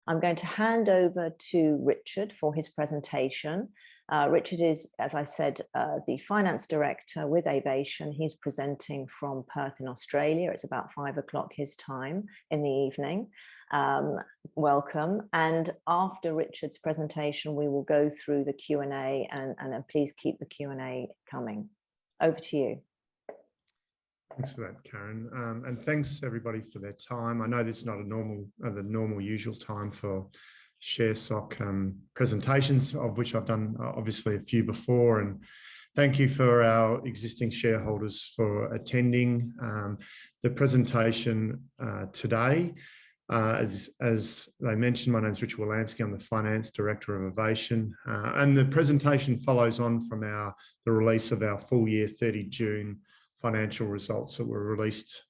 I'm going to hand over to Richard for his presentation. Richard is, as I said, the finance director with Avation. He's presenting from Perth in Australia. It's about 5 o'clock his time in the evening. Welcome. And after Richard's presentation, we will go through the Q&A, and please keep the Q&A coming. Over to you. Thanks for that, Karen. And thanks everybody for their time. I know this is not the normal usual time for ShareSoc presentations, of which I've done obviously a few before. And thank you for our existing shareholders for attending the presentation today. As they mentioned, my name is Richard Wolanski. I'm the Finance Director of Avation. And the presentation follows on from the release of our full year 30 June financial results that were released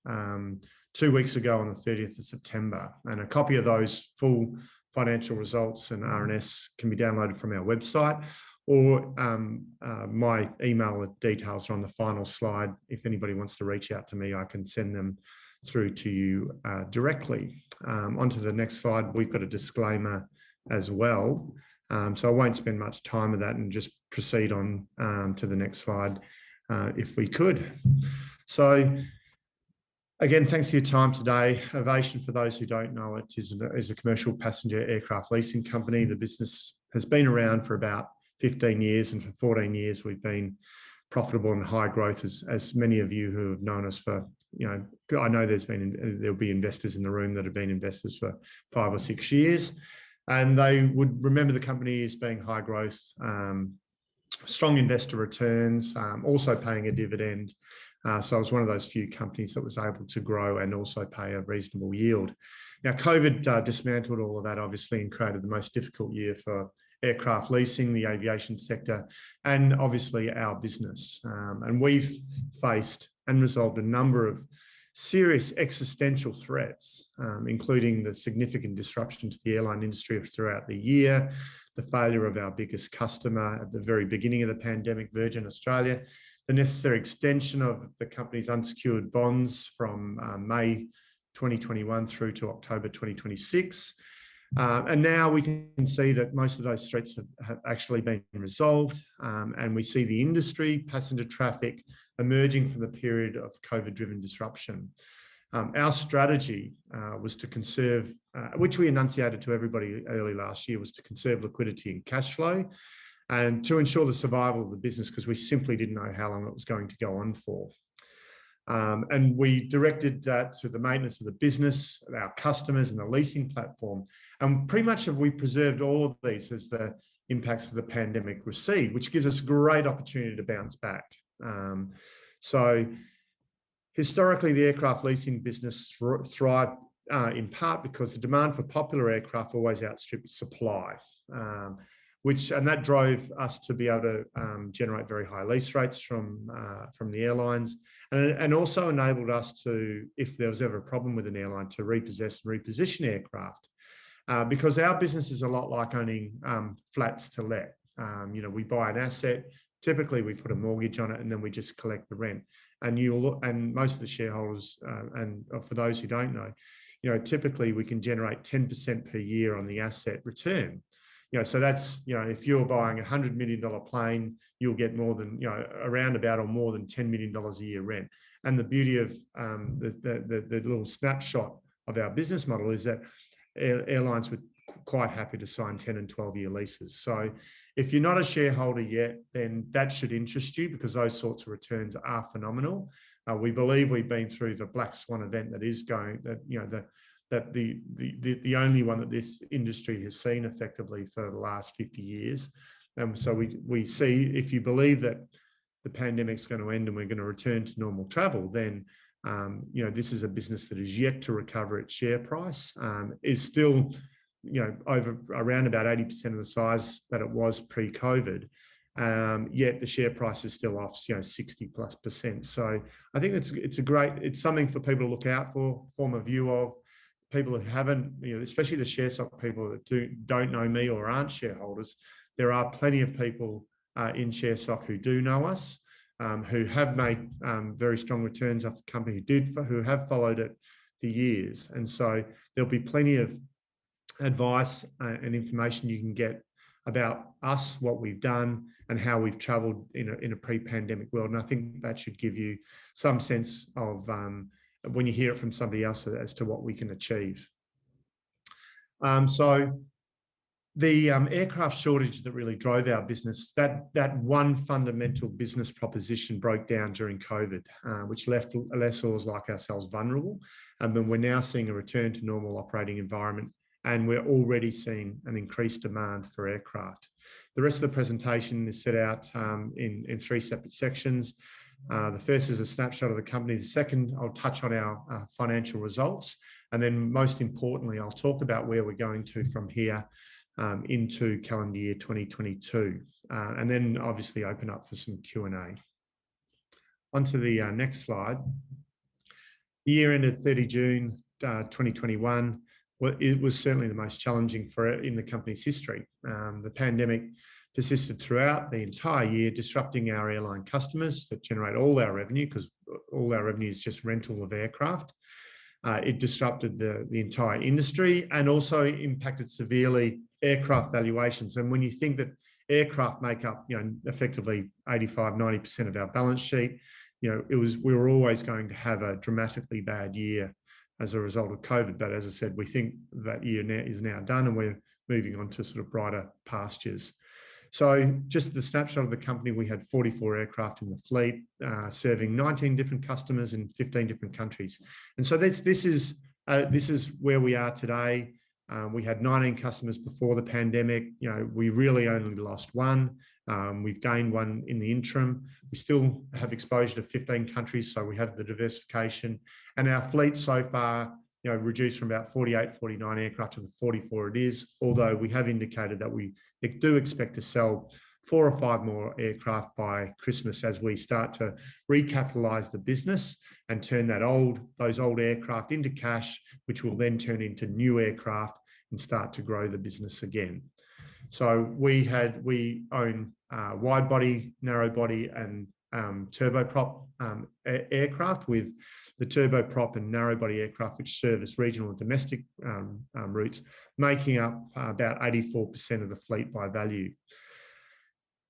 2 weeks ago on the 30th of September. And a copy of those full financial results and RNS can be downloaded from our website, or my email details are on the final slide. If anybody wants to reach out to me, I can send them through to you directly. Onto the next slide, we've got a disclaimer as well. So I won't spend much time with that and just proceed on to the next slide if we could. So again, thanks for your time today. Avation, for those who don't know it, is a commercial passenger aircraft leasing company. The business has been around for about 15 years, and for 14 years we've been profitable and high growth, as many of you who have known us for, I know there'll be investors in the room that have been investors for 5 or 6 years, and they would remember the company as being high growth, strong investor returns, also paying a dividend. So I was one of those few companies that was able to grow and also pay a reasonable yield. Now, COVID dismantled all of that, obviously, and created the most difficult year for aircraft leasing, the aviation sector, and obviously our business. And we've faced and resolved a number of serious existential threats, including the significant disruption to the airline industry throughout the year, the failure of our biggest customer at the very beginning of the pandemic, Virgin Australia, the necessary extension of the company's unsecured bonds from May 2021 through to October 2026. And now we can see that most of those threats have actually been resolved, and we see the industry, passenger traffic, emerging from the period of COVID-driven disruption. Our strategy was to conserve, which we enunciated to everybody early last year, was to conserve liquidity and cash flow, and to ensure the survival of the business, because we simply didn't know how long it was going to go on for. And we directed that to the maintenance of the business, our customers, and the leasing platform. And pretty much we preserved all of these as the impacts of the pandemic recede, which gives us great opportunity to bounce back. So historically, the aircraft leasing business thrived in part because the demand for popular aircraft always outstripped supply, and that drove us to be able to generate very high lease rates from the airlines, and also enabled us to, if there was ever a problem with an airline, to repossess and reposition aircraft, because our business is a lot like owning flats to let. We buy an asset, typically we put a mortgage on it, and then we just collect the rent. And most of the shareholders, and for those who don't know, typically we can generate 10% per year on the asset return. So that's, if you're buying a $100 million plane, you'll get more than, around about or more than $10 million a year rent. And the beauty of the little snapshot of our business model is that airlines were quite happy to sign 10 and 12-year leases. So if you're not a shareholder yet, then that should interest you, because those sorts of returns are phenomenal. We believe we've been through the black swan event that is going, the only one that this industry has seen effectively for the last 50 years. So we see, if you believe that the pandemic's going to end and we're going to return to normal travel, then this is a business that is yet to recover its share price, is still over around about 80% of the size that it was pre-COVID. Yet the share price is still off 60+%. So I think it's something for people to look out for, form a view of. People who haven't, especially the ShareSoc people that don't know me or aren't shareholders, there are plenty of people in ShareSoc who do know us, who have made very strong returns off the company, who have followed it for years. And so there'll be plenty of advice and information you can get about us, what we've done, and how we've travelled in a pre-pandemic world. And I think that should give you some sense of when you hear it from somebody else as to what we can achieve. So the aircraft shortage that really drove our business, that one fundamental business proposition broke down during COVID, which left lessors like ourselves vulnerable. And then we're now seeing a return to normal operating environment, and we're already seeing an increased demand for aircraft. The rest of the presentation is set out in three separate sections. The first is a snapshot of the company. The second, I'll touch on our financial results. And then most importantly, I'll talk about where we're going to from here into calendar year 2022. And then obviously open up for some Q&A. On to the next slide. The year ended 30 June 2021. Well, it was certainly the most challenging in the company's history. The pandemic persisted throughout the entire year, disrupting our airline customers that generate all our revenue, because all our revenue is just rental of aircraft. It disrupted the entire industry and also impacted severely aircraft valuations. And when you think that aircraft make up, effectively 85, 90% of our balance sheet, we were always going to have a dramatically bad year as a result of COVID. But as I said, we think that year is now done, and we're moving on to sort of brighter pastures. So just the snapshot of the company, we had 44 aircraft in the fleet, serving 19 different customers in 15 different countries. And so this is where we are today. We had 19 customers before the pandemic. We really only lost one. We've gained one in the interim. We still have exposure to 15 countries, so we have the diversification. And our fleet so far, reduced from about 48, 49 aircraft to the 44 it is, although we have indicated that we do expect to sell 4 or 5 more aircraft by Christmas as we start to recapitalise the business and turn those old aircraft into cash, which will then turn into new aircraft and start to grow the business again. So we own wide body, narrow body, and turboprop aircraft, with the turboprop and narrow body aircraft, which serve as regional and domestic routes, making up about 84% of the fleet by value.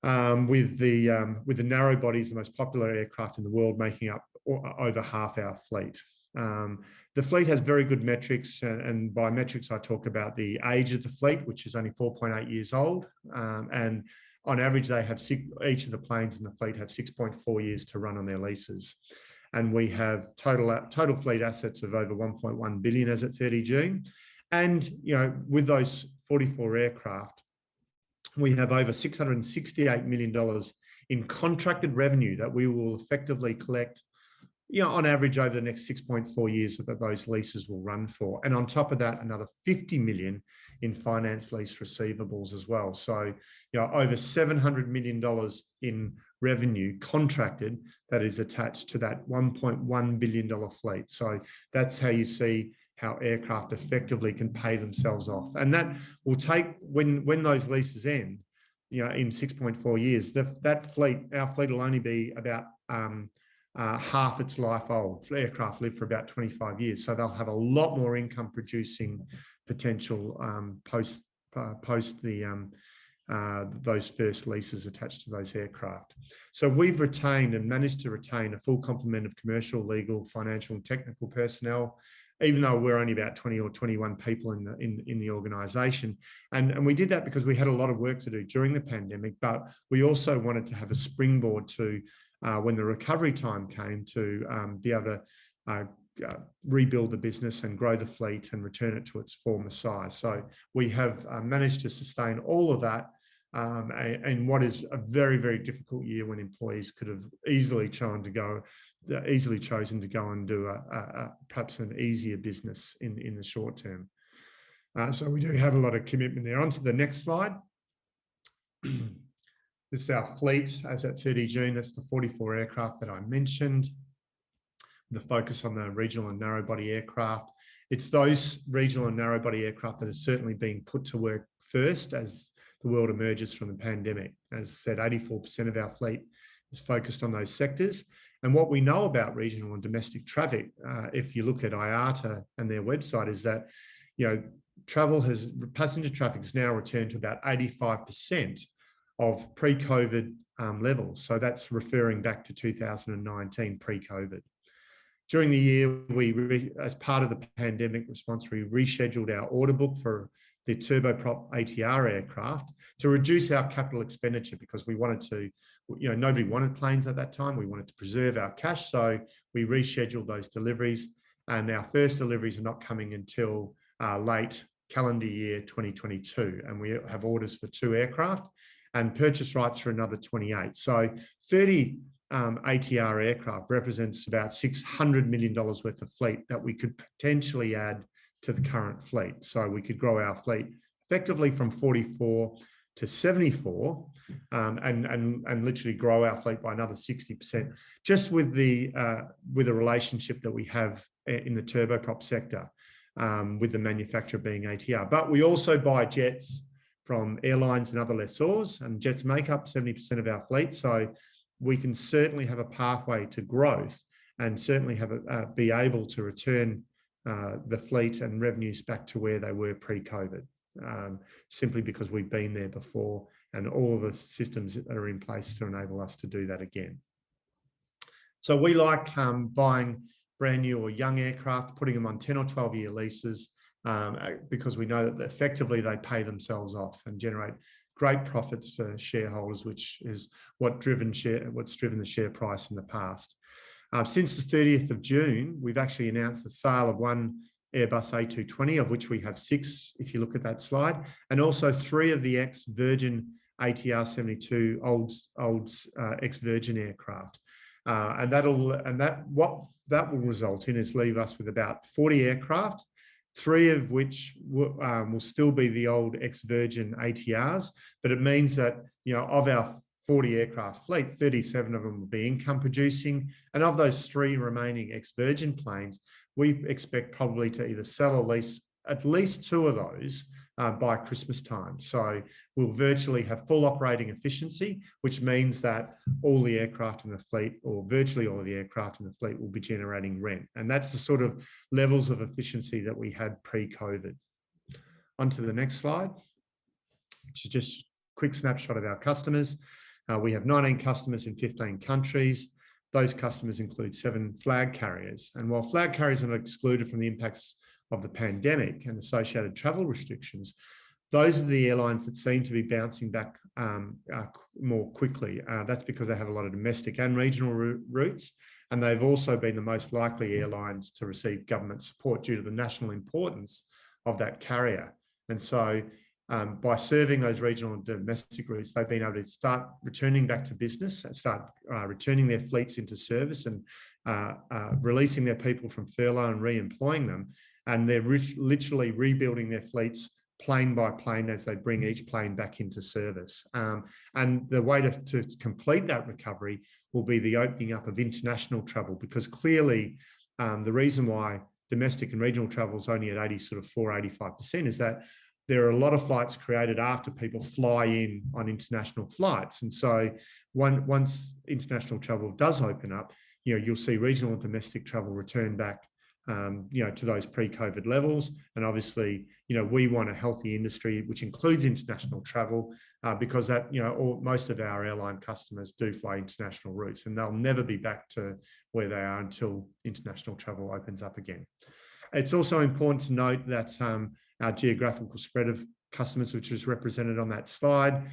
With the narrow bodies, the most popular aircraft in the world, making up over half our fleet. The fleet has very good metrics, and by metrics I talk about the age of the fleet, which is only 4.8 years old, and on average they have each of the planes in the fleet have 6.4 years to run on their leases. And we have total fleet assets of over 1.1 billion as at 30 June. And with those 44 aircraft, we have over $668 million in contracted revenue that we will effectively collect on average over the next 6.4 years that those leases will run for. And on top of that, another 50 million in finance lease receivables as well. So, over $700 million in revenue contracted that is attached to that $1.1 billion fleet. So that's how you see how aircraft effectively can pay themselves off. And that will take, when those leases end, in 6.4 years, our fleet will only be about half its life old. Aircraft live for about 25 years, so they'll have a lot more income producing potential post those first leases attached to those aircraft. So we've retained and managed to retain a full complement of commercial, legal, financial, and technical personnel, even though we're only about 20 or 21 people in the organisation. And we did that because we had a lot of work to do during the pandemic, but we also wanted to have a springboard to, when the recovery time came, to be able to rebuild the business and grow the fleet and return it to its former size. So we have managed to sustain all of that in what is a very, very difficult year, when employees could have easily chosen to go and do perhaps an easier business in the short term. So we do have a lot of commitment there. On to the next slide. This is our fleet as at 30 June. That's the 44 aircraft that I mentioned. The focus on the regional and narrow body aircraft. It's those regional and narrow body aircraft that are certainly being put to work first as the world emerges from the pandemic. As I said, 84% of our fleet is focused on those sectors. And what we know about regional and domestic traffic, if you look at IATA and their website, is that passenger traffic has now returned to about 85% of pre-COVID levels. So that's referring back to 2019 pre-COVID. During the year, as part of the pandemic response, we rescheduled our order book for the turboprop ATR aircraft to reduce our capital expenditure, because we wanted to, nobody wanted planes at that time. We wanted to preserve our cash. So we rescheduled those deliveries, and our first deliveries are not coming until late calendar year 2022. And we have orders for 2 aircraft and purchase rights for another 28. So 30 ATR aircraft represents about $600 million worth of fleet that we could potentially add to the current fleet. So we could grow our fleet effectively from 44 to 74 and literally grow our fleet by another 60%, just with the relationship that we have in the turboprop sector with the manufacturer being ATR. But we also buy jets from airlines and other lessors, and jets make up 70% of our fleet. So we can certainly have a pathway to growth and certainly be able to return the fleet and revenues back to where they were pre-COVID, simply because we've been there before, and all of the systems that are in place to enable us to do that again. So we like buying brand new or young aircraft, putting them on 10 or 12-year leases, because we know that effectively they pay themselves off and generate great profits for shareholders, which is what's driven the share price in the past. Since the 30th of June, we've actually announced the sale of 1 Airbus A220, of which we have 6, if you look at that slide, and also 3 of the ex-Virgin ATR 72 old ex-Virgin aircraft. What that will result in is leave us with about 40 aircraft, 3 of which will still be the old ex-Virgin ATRs, but it means that, of our 40 aircraft fleet, 37 of them will be income producing. And of those 3 remaining ex-Virgin planes, we expect probably to either sell or lease at least 2 of those by Christmas time. So we'll virtually have full operating efficiency, which means that all the aircraft in the fleet, or virtually all of the aircraft in the fleet, will be generating rent. And that's the sort of levels of efficiency that we had pre-COVID. On to the next slide, which is just a quick snapshot of our customers. We have 19 customers in 15 countries. Those customers include 7 flag carriers. And while flag carriers are not excluded from the impacts of the pandemic and associated travel restrictions, those are the airlines that seem to be bouncing back more quickly. That's because they have a lot of domestic and regional routes, and they've also been the most likely airlines to receive government support due to the national importance of that carrier. And so by serving those regional and domestic routes, they've been able to start returning back to business and start returning their fleets into service and releasing their people from furlough and re-employing them. And they're literally rebuilding their fleets plane by plane as they bring each plane back into service. And the way to complete that recovery will be the opening up of international travel, because clearly the reason why domestic and regional travel is only at 85% is that there are a lot of flights created after people fly in on international flights. And so once international travel does open up, you'll see regional and domestic travel return back to those pre-COVID levels. And obviously, we want a healthy industry, which includes international travel, because that, most of our airline customers do fly international routes, and they'll never be back to where they are until international travel opens up again. It's also important to note that our geographical spread of customers, which is represented on that slide,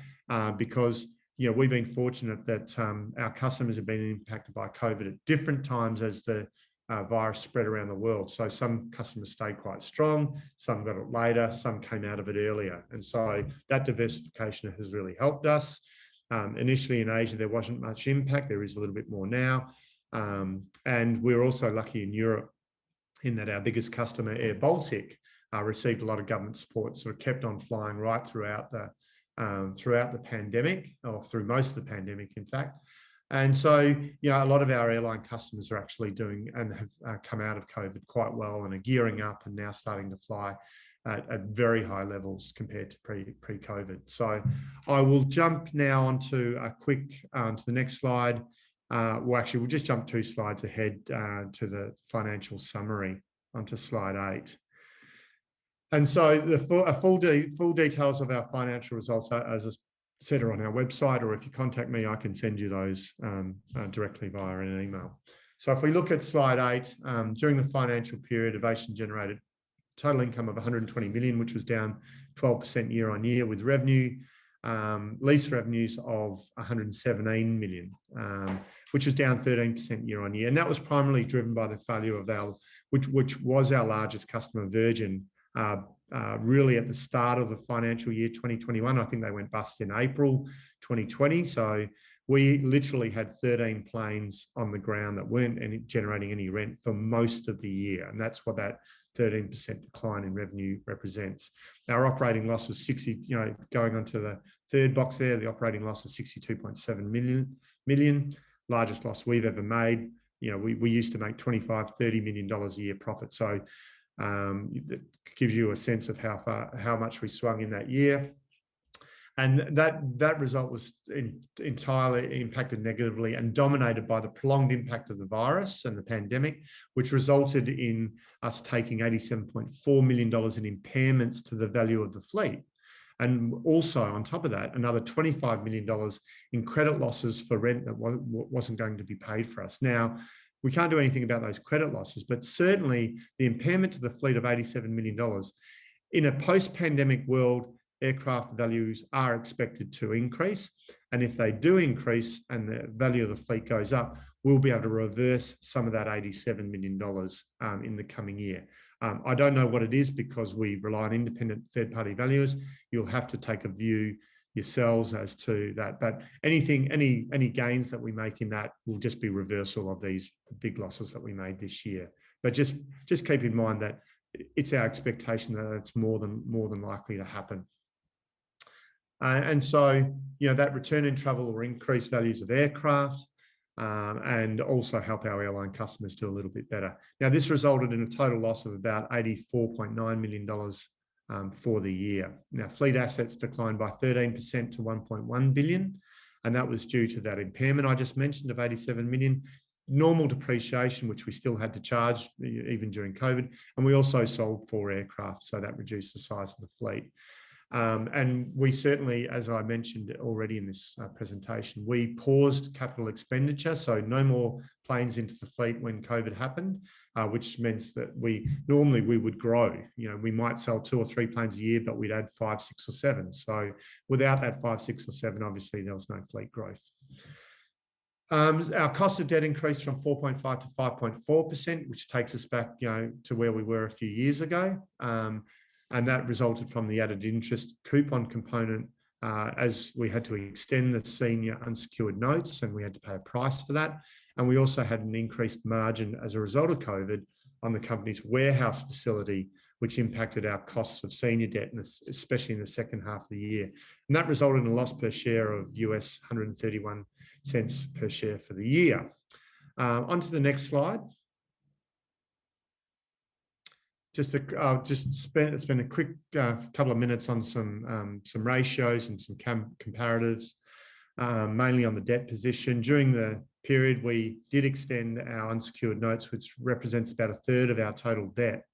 because we've been fortunate that our customers have been impacted by COVID at different times as the virus spread around the world. So some customers stayed quite strong, some got it later, some came out of it earlier. And so that diversification has really helped us. Initially in Asia, there wasn't much impact. There is a little bit more now. And we're also lucky in Europe in that our biggest customer, Air Baltic, received a lot of government support, sort of kept on flying right throughout the pandemic, or through most of the pandemic, in fact. And so, a lot of our airline customers are actually doing and have come out of COVID quite well and are gearing up and now starting to fly at very high levels compared to pre-COVID. So I will jump now onto to the next slide. We'll just jump 2 slides ahead to the financial summary onto slide 8. And so the full details of our financial results, as I said, are on our website, or if you contact me, I can send you those directly via an email. So if we look at slide 8, during the financial period, Avation generated total income of 120 million, which was down 12% year on year, with lease revenues of 117 million, which was down 13% year on year. And that was primarily driven by the failure of which was our largest customer, Virgin, really at the start of the financial year 2021. I think they went bust in April 2020. So we literally had 13 planes on the ground that weren't generating any rent for most of the year. And that's what that 13% decline in revenue represents. Our operating loss was 60, going on to the third box there, the operating loss is 62.7 million, largest loss we've ever made. We used to make $25, $30 million a year profit. So it gives you a sense of how much we swung in that year. And that result was entirely impacted negatively and dominated by the prolonged impact of the virus and the pandemic, which resulted in us taking $87.4 million in impairments to the value of the fleet. And also on top of that, another $25 million in credit losses for rent that wasn't going to be paid for us. Now, we can't do anything about those credit losses, but certainly the impairment to the fleet of $87 million in a post-pandemic world, aircraft values are expected to increase. And if they do increase and the value of the fleet goes up, we'll be able to reverse some of that $87 million in the coming year. I don't know what it is because we rely on independent third-party valuers. You'll have to take a view yourselves as to that. But any gains that we make in that will just be reversal of these big losses that we made this year. But just keep in mind that it's our expectation that it's more than likely to happen. And so, that return in travel or increased values of aircraft and also help our airline customers do a little bit better. Now, this resulted in a total loss of about $84.9 million for the year. Now, fleet assets declined by 13% to 1.1 billion, and that was due to that impairment I just mentioned of 87 million, normal depreciation, which we still had to charge even during COVID, and we also sold 4 aircraft, so that reduced the size of the fleet. And we certainly, as I mentioned already in this presentation, we paused capital expenditure, so no more planes into the fleet when COVID happened, which means that we would grow. We might sell 2 or 3 planes a year, but we'd add 5, 6 or 7. So without that 5, 6 or 7, obviously there was no fleet growth. Our cost of debt increased from 4.5 to 5.4%, which takes us back, to where we were a few years ago. And that resulted from the added interest coupon component as we had to extend the senior unsecured notes and we had to pay a price for that. And we also had an increased margin as a result of COVID on the company's warehouse facility, which impacted our costs of senior debt, especially in the second half of the year. And that resulted in a loss per share of US 131 cents per share for the year. On to the next slide. I'll just spend a quick couple of minutes on some ratios and some comparatives, mainly on the debt position. During the period, we did extend our unsecured notes, which represents about 1/3 of our total debt,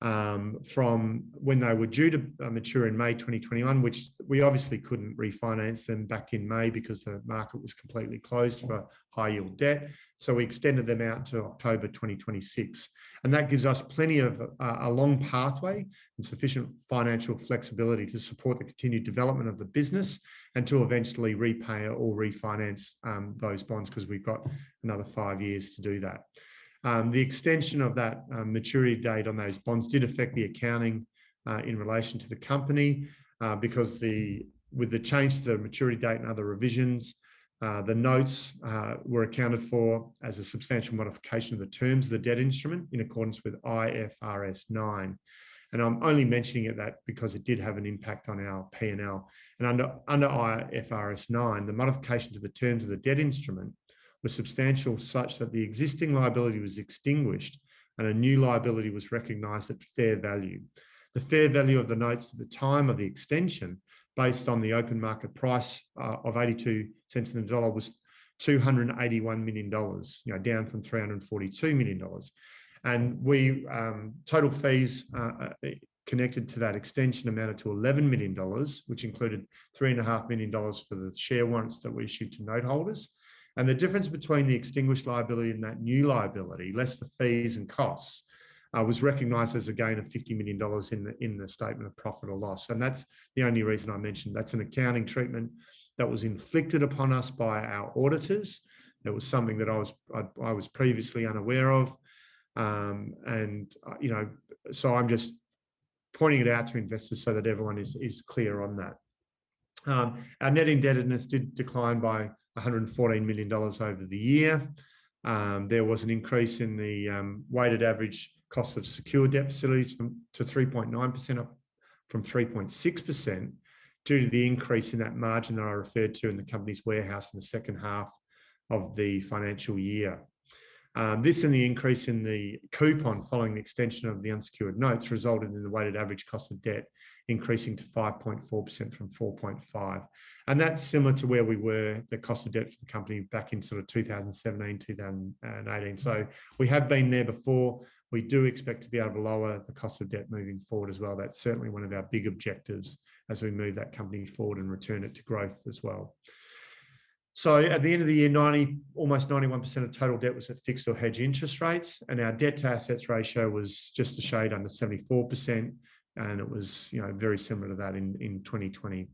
from when they were due to mature in May 2021, which we obviously couldn't refinance them back in May because the market was completely closed for high yield debt. So we extended them out to October 2026. And that gives us plenty of a long pathway and sufficient financial flexibility to support the continued development of the business and to eventually repay or refinance those bonds, because we've got another 5 years to do that. The extension of that maturity date on those bonds did affect the accounting in relation to the company because with the change to the maturity date and other revisions, the notes were accounted for as a substantial modification of the terms of the debt instrument in accordance with IFRS 9. And I'm only mentioning that because it did have an impact on our P&L. And under IFRS 9, the modification to the terms of the debt instrument was substantial, such that the existing liability was extinguished and a new liability was recognised at fair value. The fair value of the notes at the time of the extension, based on the open market price of 82 cents in the dollar, was $281 million, down from $342 million. And we total fees connected to that extension amounted to $11 million, which included $3.5 million for the share warrants that we issued to note holders. And the difference between the extinguished liability and that new liability, less the fees and costs, was recognised as a gain of $50 million in the statement of profit or loss. And that's the only reason I mentioned that's an accounting treatment that was inflicted upon us by our auditors. It was something that I was previously unaware of. So I'm just pointing it out to investors so that everyone is clear on that. Our net indebtedness did decline by $114 million over the year. There was an increase in the weighted average cost of secured debt facilities to 3.9% up from 3.6% due to the increase in that margin that I referred to in the company's warehouse in the second half of the financial year. This and the increase in the coupon following the extension of the unsecured notes resulted in the weighted average cost of debt increasing to 5.4% from 4.5%. And that's similar to where we were, the cost of debt for the company back in sort of 2017, 2018. So we have been there before. We do expect to be able to lower the cost of debt moving forward as well. That's certainly one of our big objectives as we move that company forward and return it to growth as well. So at the end of the year, almost 91% of total debt was at fixed or hedge interest rates, and our debt to assets ratio was just a shade under 74%, and it was very similar to that in 2020.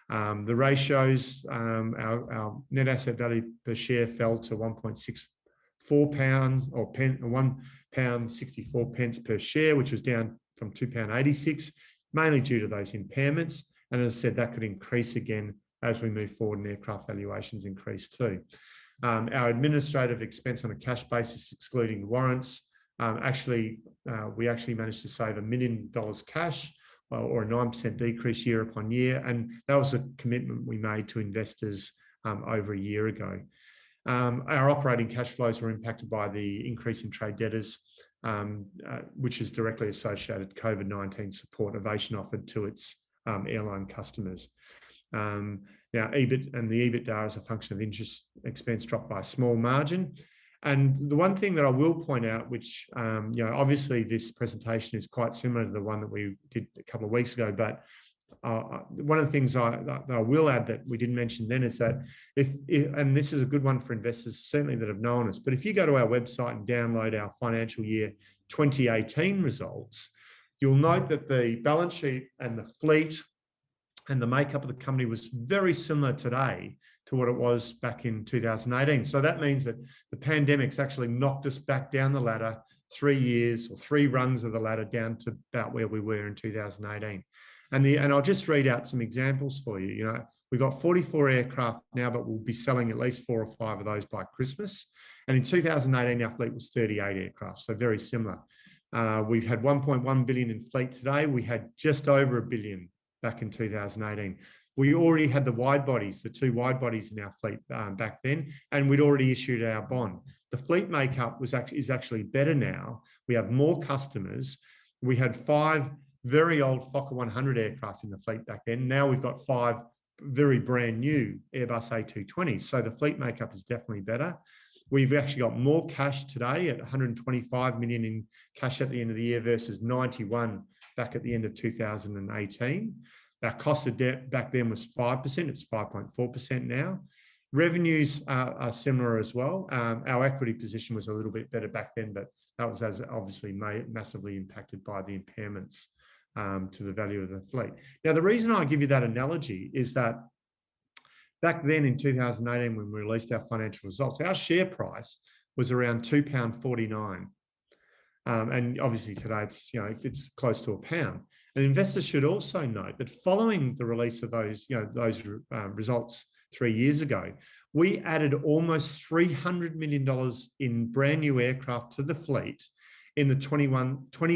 The ratios, our net asset value per share fell to £1.64 or £1.64 per share, which was down from £2.86, mainly due to those impairments. And as I said, that could increase again as we move forward and aircraft valuations increase too. Our administrative expense on a cash basis, excluding warrants, we actually managed to save $1 million cash, or a 9% decrease year upon year. And that was a commitment we made to investors over a year ago. Our operating cash flows were impacted by the increase in trade debtors, which is directly associated with COVID-19 support Avation offered to its airline customers. Now, EBIT and the EBITDA as a function of interest expense dropped by a small margin. And the one thing that I will point out, which, obviously this presentation is quite similar to the one that we did a couple of weeks ago, but one of the things that I will add that we didn't mention then is that and this is a good one for investors certainly that have known us, but if you go to our website and download our financial year 2018 results, you'll note that the balance sheet and the fleet and the makeup of the company was very similar today to what it was back in 2018. So that means that the pandemic's actually knocked us back down the ladder 3 years or 3 rungs of the ladder down to about where we were in 2018. And I'll just read out some examples for you. We've got 44 aircraft now, but we'll be selling at least 4 or 5 of those by Christmas. And in 2018, our fleet was 38 aircraft, so very similar. We've had 1.1 billion in fleet today. We had just over $1 billion back in 2018. We already had the wide bodies, the 2 wide bodies in our fleet back then, and we'd already issued our bond. The fleet makeup is actually better now. We have more customers. We had 5 very old Fokker 100 aircraft in the fleet back then. Now we've got 5 very brand new Airbus A220s. So the fleet makeup is definitely better. We've actually got more cash today at 125 million in cash at the end of the year versus 91 back at the end of 2018. Our cost of debt back then was 5%. It's 5.4% now. Revenues are similar as well. Our equity position was a little bit better back then, but that was obviously massively impacted by the impairments to the value of the fleet. Now, the reason I give you that analogy is that back then in 2018, when we released our financial results, our share price was around £2.49. And obviously today it's close to £1. And investors should also note that following the release of those results 3 years ago, we added almost $300 million in brand new aircraft to the fleet in the 20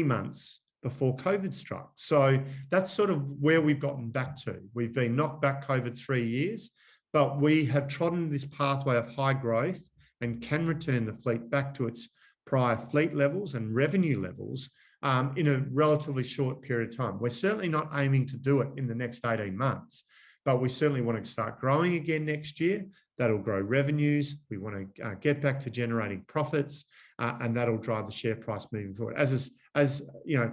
months before COVID struck. So that's sort of where we've gotten back to. We've been knocked back COVID 3 years, but we have trodden this pathway of high growth and can return the fleet back to its prior fleet levels and revenue levels in a relatively short period of time. We're certainly not aiming to do it in the next 18 months, but we certainly want to start growing again next year. That'll grow revenues. We want to get back to generating profits, and that'll drive the share price moving forward. As as you know,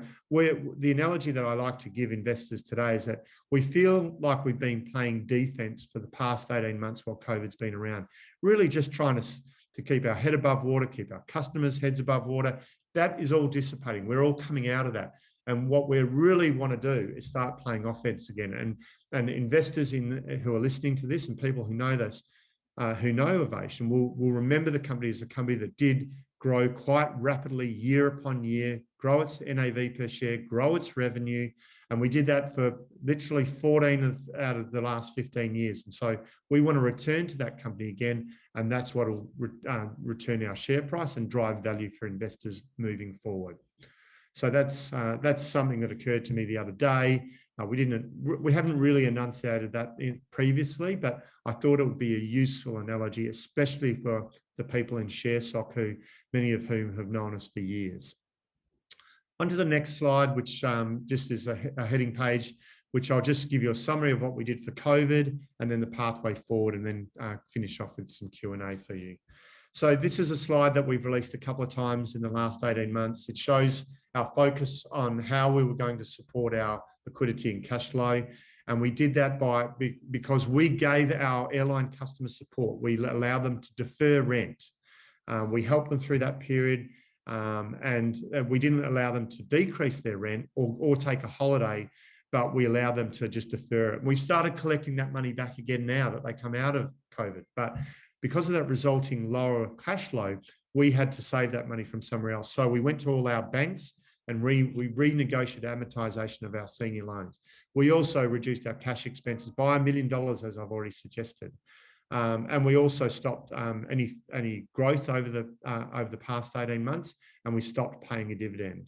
the analogy that I like to give investors today is that we feel like we've been playing defense for the past 18 months while COVID's been around, really just trying to keep our head above water, keep our customers' heads above water. That is all dissipating. We're all coming out of that. And what we really want to do is start playing offense again. And investors who are listening to this and people who know this, who know Avation, will remember the company as a company that did grow quite rapidly year upon year, grow its NAV per share, grow its revenue. And we did that for literally 14 out of the last 15 years. And so we want to return to that company again. And that's what will return our share price and drive value for investors moving forward. So that's something that occurred to me the other day. We haven't really enunciated that previously, but I thought it would be a useful analogy, especially for the people in ShareSoc, who many of whom have known us for years. On to the next slide, which just is a heading page, which I'll just give you a summary of what we did for COVID and then the pathway forward, and then finish off with some Q&A for you. So this is a slide that we've released a couple of times in the last 18 months. It shows our focus on how we were going to support our liquidity and cash flow. And we did that because we gave our airline customers support. We allowed them to defer rent. We helped them through that period, and we didn't allow them to decrease their rent or take a holiday, but we allowed them to just defer it. And we started collecting that money back again now that they come out of COVID. But because of that resulting lower cash flow, we had to save that money from somewhere else. So we went to all our banks and we renegotiated amortization of our senior loans. We also reduced our cash expenses by $1 million, as I've already suggested. And we also stopped any growth over the past 18 months, and we stopped paying a dividend.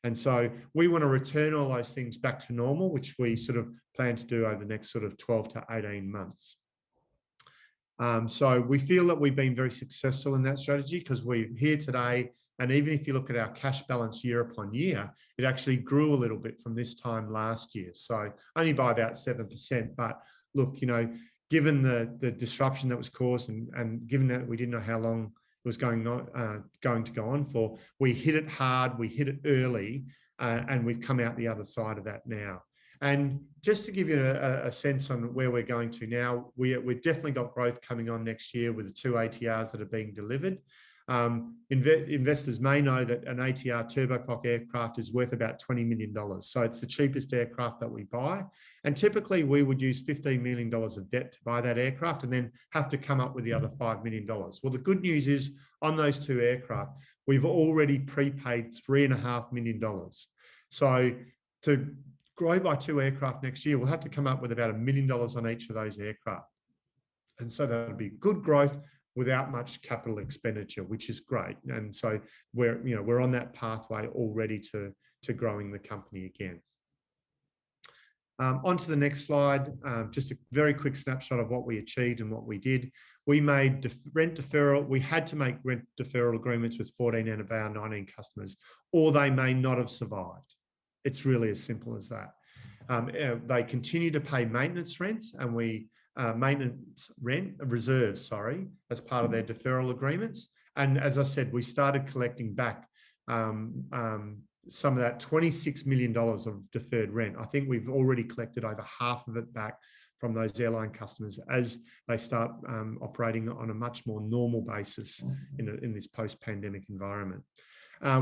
And so we want to return all those things back to normal, which we sort of plan to do over the next sort of 12 to 18 months. So we feel that we've been very successful in that strategy, because we're here today. And even if you look at our cash balance year upon year, it actually grew a little bit from this time last year. So only by about 7%. But look, you know, given the disruption that was caused, and given that we didn't know how long it was going to go on for, we hit it hard, we hit it early, and we've come out the other side of that now. And just to give you a sense on where we're going to now, we've definitely got growth coming on next year with the 2 ATRs that are being delivered. Investors may know that an ATR turboprop aircraft is worth about $20 million. So it's the cheapest aircraft that we buy. And typically we would use $15 million of debt to buy that aircraft and then have to come up with the other $5 million. Well, the good news is on those 2 aircraft, we've already prepaid $3.5 million. So to grow by 2 aircraft next year, we'll have to come up with about $1 million on each of those aircraft. And so that'll be good growth without much capital expenditure, which is great. And so we're on that pathway already to growing the company again. On to the next slide, just a very quick snapshot of what we achieved and what we did. We made rent deferral. We had to make rent deferral agreements with 14 out of our 19 customers, or they may not have survived. It's really as simple as that. They continue to pay maintenance rents, and maintenance rent reserves, as part of their deferral agreements. And as I said, we started collecting back some of that $26 million of deferred rent. I think we've already collected over half of it back from those airline customers as they start operating on a much more normal basis in this post-pandemic environment.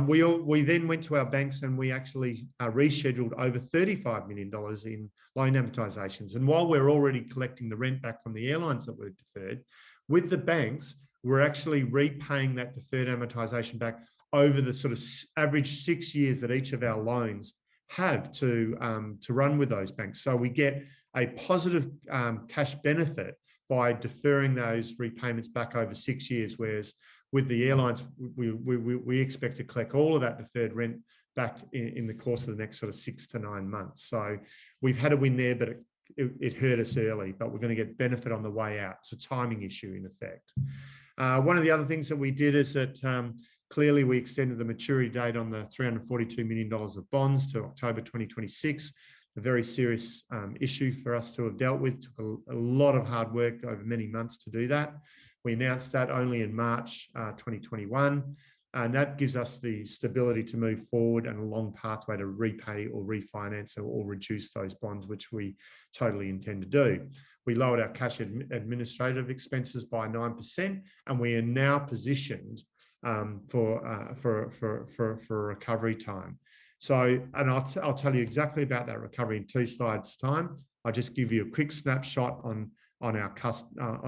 We then went to our banks and we actually rescheduled over $35 million in loan amortizations. And while we're already collecting the rent back from the airlines that were deferred, with the banks, we're actually repaying that deferred amortization back over the sort of average 6 years that each of our loans have to run with those banks. So we get a positive cash benefit by deferring those repayments back over 6 years, whereas with the airlines, we expect to collect all of that deferred rent back in the course of the next sort of 6 to 9 months. So we've had a win there, but it hurt us early, but we're going to get benefit on the way out. It's a timing issue in effect. One of the other things that we did is that clearly we extended the maturity date on the $342 million of bonds to October 2026. A very serious issue for us to have dealt with. Took a lot of hard work over many months to do that. We announced that only in March 2021. And that gives us the stability to move forward and a long pathway to repay or refinance or reduce those bonds, which we totally intend to do. We lowered our cash administrative expenses by 9%, and we are now positioned for recovery time. So, and I'll tell you exactly about that recovery in 2 slides' time. I'll just give you a quick snapshot on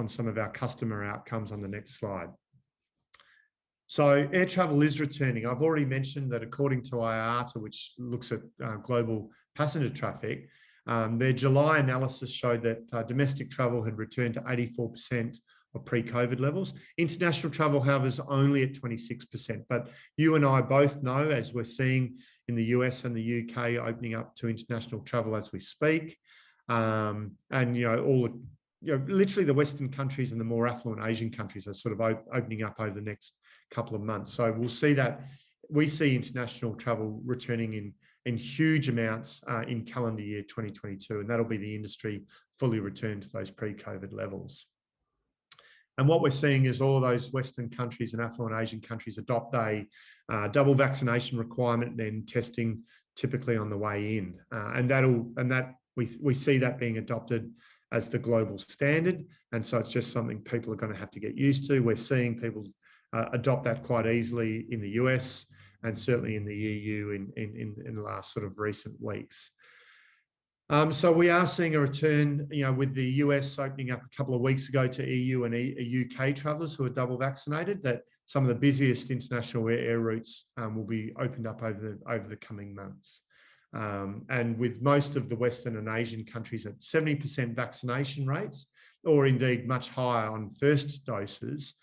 some of our customer outcomes on the next slide. So air travel is returning. I've already mentioned that according to IATA, which looks at global passenger traffic, their July analysis showed that domestic travel had returned to 84% of pre-COVID levels. International travel, however, is only at 26%. But you and I both know, as we're seeing in the US and the UK opening up to international travel as we speak, and literally the Western countries and the more affluent Asian countries are sort of opening up over the next couple of months. So we'll see that. We see international travel returning in huge amounts in calendar year 2022, and that'll be the industry fully returned to those pre-COVID levels. And what we're seeing is all of those Western countries and affluent Asian countries adopt a double vaccination requirement, then testing typically on the way in, we see that being adopted as the global standard, and so it's just something people are going to have to get used to. We're seeing people adopt that quite easily in the US and certainly in the EU in the last sort of recent weeks. So we are seeing a return, with the US opening up a couple of weeks ago to EU and UK travellers who are double vaccinated, that some of the busiest international air routes will be opened up over the coming months. And with most of the Western and Asian countries at 70% vaccination rates, or indeed much higher on first doses,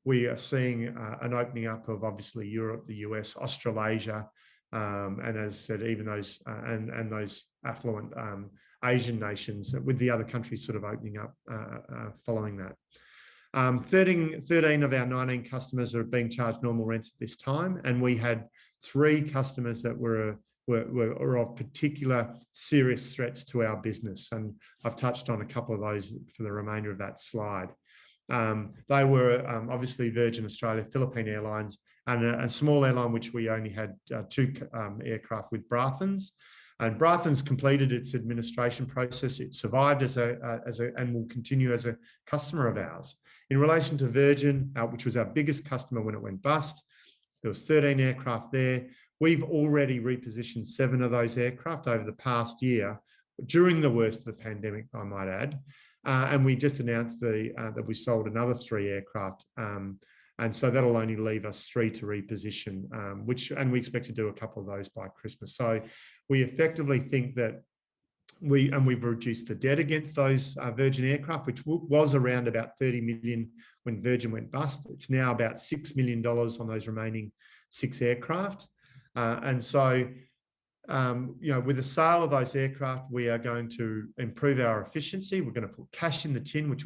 we are seeing an opening up of obviously Europe, the US, Australasia, and as I said, even those and those affluent Asian nations, with the other countries sort of opening up following that. 13 of our 19 customers are being charged normal rents at this time, and we had 3 customers that were of particular serious threats to our business, and I've touched on a couple of those for the remainder of that slide. They were obviously Virgin Australia, Philippine Airlines, and a small airline which we only had 2 aircraft with, Brathens. And Brathens completed its administration process. It survived and will continue as a customer of ours. In relation to Virgin, which was our biggest customer when it went bust, there was 13 aircraft there. We've already repositioned 7 of those aircraft over the past year, during the worst of the pandemic, I might add. And we just announced that we sold another 3 aircraft. And so that'll only leave us 3 to reposition, and we expect to do a couple of those by Christmas. So we effectively think that we've reduced the debt against those Virgin aircraft, which was around about 30 million when Virgin went bust. It's now about $6 million on those remaining 6 aircraft. And so, with the sale of those aircraft, we are going to improve our efficiency. We're going to put cash in the tin, which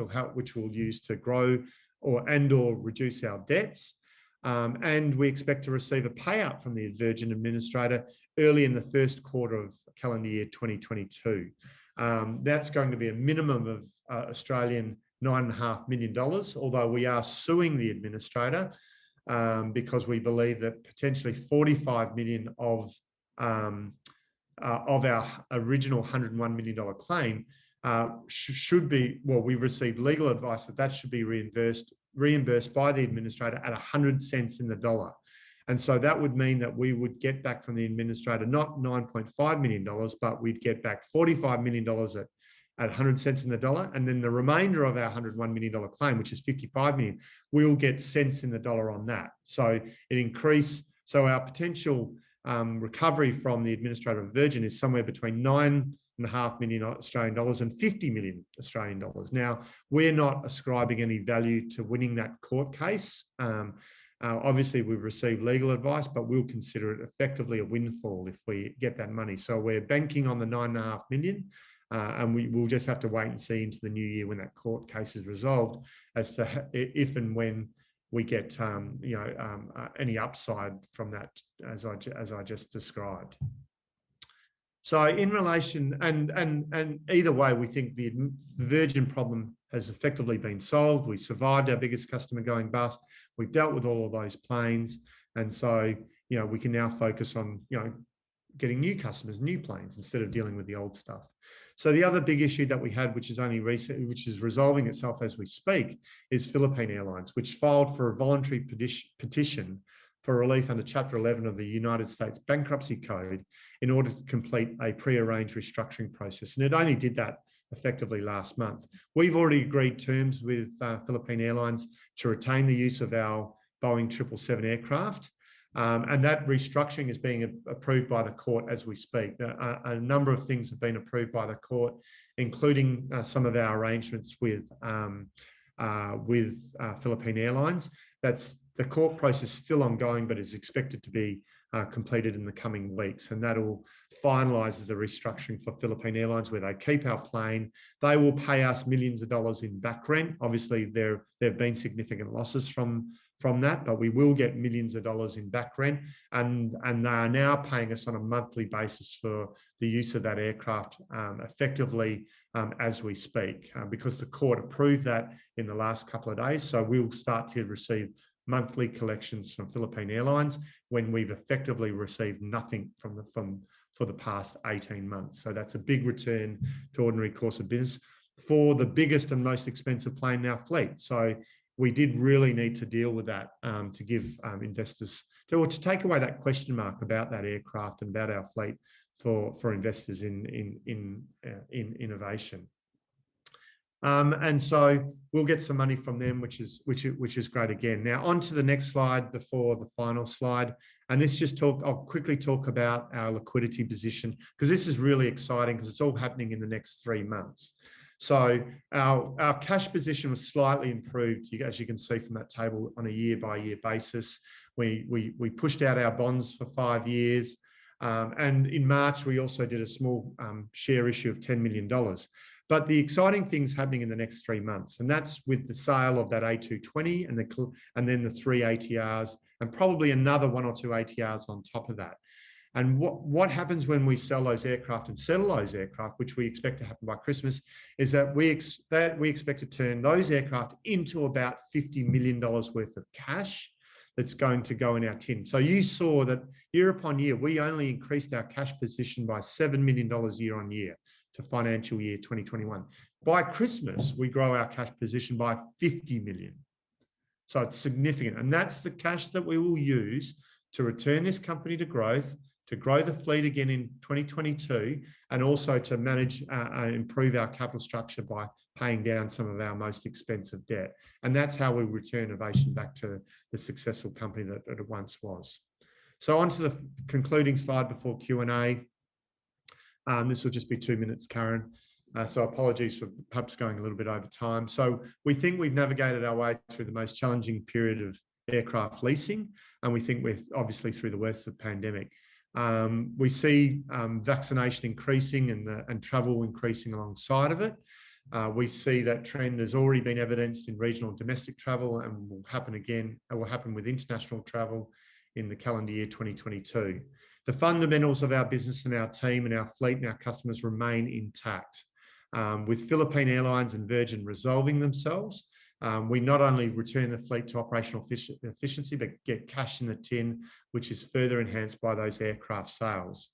we'll use to grow or reduce our debts. And we expect to receive a payout from the Virgin administrator early in the first quarter of calendar year 2022. That's going to be a minimum of Australian $9.5 million, although we are suing the administrator because we believe that potentially 45 million of our original $101 million claim should be, well, we received legal advice that should be reimbursed by the administrator at 100 cents in the dollar. And so that would mean that we would get back from the administrator not $9.5 million, but we'd get back $45 million at 100 cents in the dollar. And then the remainder of our $101 million claim, which is 55 million, we'll get cents in the dollar on that. So it increased. So our potential recovery from the administrator of Virgin is somewhere between $9.5 million Australian dollars and 50 million Australian dollars. Now, we're not ascribing any value to winning that court case. Obviously, we've received legal advice, but we'll consider it effectively a windfall if we get that money. So we're banking on the $9.5 million, and we'll just have to wait and see into the new year when that court case is resolved as to if and when we get any upside from that, as I just described. So in relation, and either way, we think the Virgin problem has effectively been solved. We survived our biggest customer going bust. We've dealt with all of those planes. And so, we can now focus on, getting new customers, new planes, instead of dealing with the old stuff. So the other big issue that we had, which is only recent, which is resolving itself as we speak, is Philippine Airlines, which filed for a voluntary petition for relief under Chapter 11 of the United States Bankruptcy Code in order to complete a pre-arranged restructuring process. And it only did that effectively last month. We've already agreed terms with Philippine Airlines to retain the use of our Boeing 777 aircraft. And that restructuring is being approved by the court as we speak. A number of things have been approved by the court, including some of our arrangements with Philippine Airlines. The court process is still ongoing, but is expected to be completed in the coming weeks, and that will finalise the restructuring for Philippine Airlines, where they keep our plane. They will pay us millions of dollars in back rent. Obviously, there have been significant losses from that, but we will get millions of dollars in back rent, and they are now paying us on a monthly basis for the use of that aircraft effectively as we speak, because the court approved that in the last couple of days. So we'll start to receive monthly collections from Philippine Airlines when we've effectively received nothing for the past 18 months. So that's a big return to ordinary course of business for the biggest and most expensive plane in our fleet. So we did really need to deal with that to give investors, to take away that question mark about that aircraft and about our fleet for investors in Avation. And so we'll get some money from them, which is great again. Now on to the next slide before the final slide. And this I'll quickly talk about our liquidity position, because this is really exciting because it's all happening in the next 3 months. So our cash position was slightly improved, as you can see from that table, on a year-by-year basis. We pushed out our bonds for 5 years. And in March, we also did a small share issue of $10 million. But the exciting thing's happening in the next 3 months, and that's with the sale of that A220 and then the 3 ATRs, and probably another 1 or 2 ATRs on top of that. And what happens when we sell those aircraft and settle those aircraft, which we expect to happen by Christmas, is that we expect to turn those aircraft into about $50 million worth of cash that's going to go in our tin. So you saw that year upon year, we only increased our cash position by $7 million year on year to financial year 2021. By Christmas, we grow our cash position by 50 million. So it's significant. And that's the cash that we will use to return this company to growth, to grow the fleet again in 2022, and also to manage and improve our capital structure by paying down some of our most expensive debt. And that's how we return Avation back to the successful company that it once was. So on to the concluding slide before Q&A. This will just be 2 minutes, Karen. So apologies for perhaps going a little bit over time. So we think we've navigated our way through the most challenging period of aircraft leasing, and we think we're obviously through the worst of the pandemic. We see vaccination increasing and travel increasing alongside of it. We see that trend has already been evidenced in regional and domestic travel, and will happen again. It will happen with international travel in the calendar year 2022. The fundamentals of our business and our team and our fleet and our customers remain intact. With Philippine Airlines and Virgin resolving themselves, we not only return the fleet to operational efficiency, but get cash in the tin, which is further enhanced by those aircraft sales.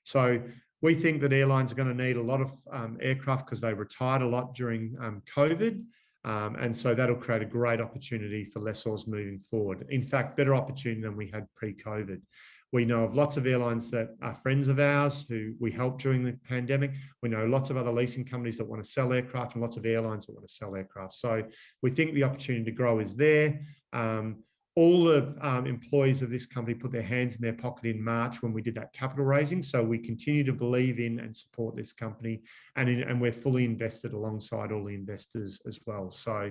So we think that airlines are going to need a lot of aircraft because they retired a lot during COVID. And so that'll create a great opportunity for lessors moving forward. In fact, better opportunity than we had pre-COVID. We know of lots of airlines that are friends of ours who we helped during the pandemic. We know lots of other leasing companies that want to sell aircraft and lots of airlines that want to sell aircraft. So we think the opportunity to grow is there. All the employees of this company put their hands in their pocket in March when we did that capital raising. So we continue to believe in and support this company, and we're fully invested alongside all the investors as well. So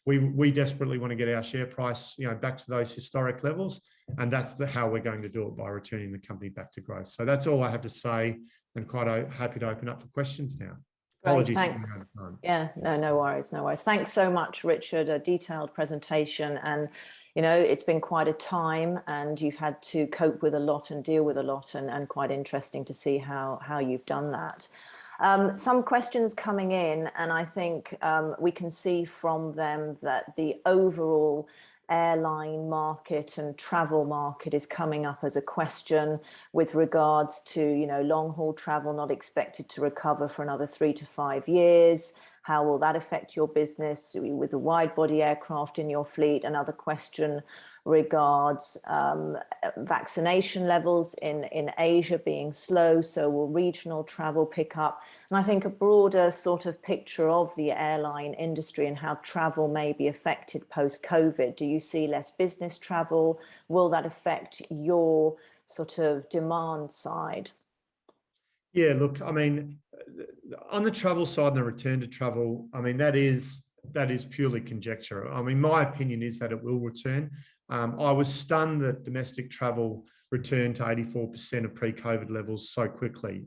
we desperately want to get our share price, back to those historic levels, and that's how we're going to do it, by returning the company back to growth. So that's all I have to say, and quite happy to open up for questions now. Great, Apologies for running out thanks. of time. Yeah, no worries, no worries. Thanks so much, Richard. A detailed presentation, and you know, it's been quite a time, and you've had to cope with a lot and deal with a lot, and quite interesting to see how you've done that. Some questions coming in, and I think we can see from them that the overall airline market and travel market is coming up as a question with regards to, you know, long haul travel not expected to recover for another 3 to 5 years. How will that affect your business with the wide body aircraft in your fleet? Another question regards vaccination levels in Asia being slow, so will regional travel pick up? And I think a broader sort of picture of the airline industry and how travel may be affected post-COVID. Do you see less business travel? Will that affect your sort of demand side? Yeah, look, I mean, on the travel side and the return to travel, I mean, that is purely conjecture. I mean, my opinion is that it will return. I was stunned that domestic travel returned to 84% of pre-COVID levels so quickly.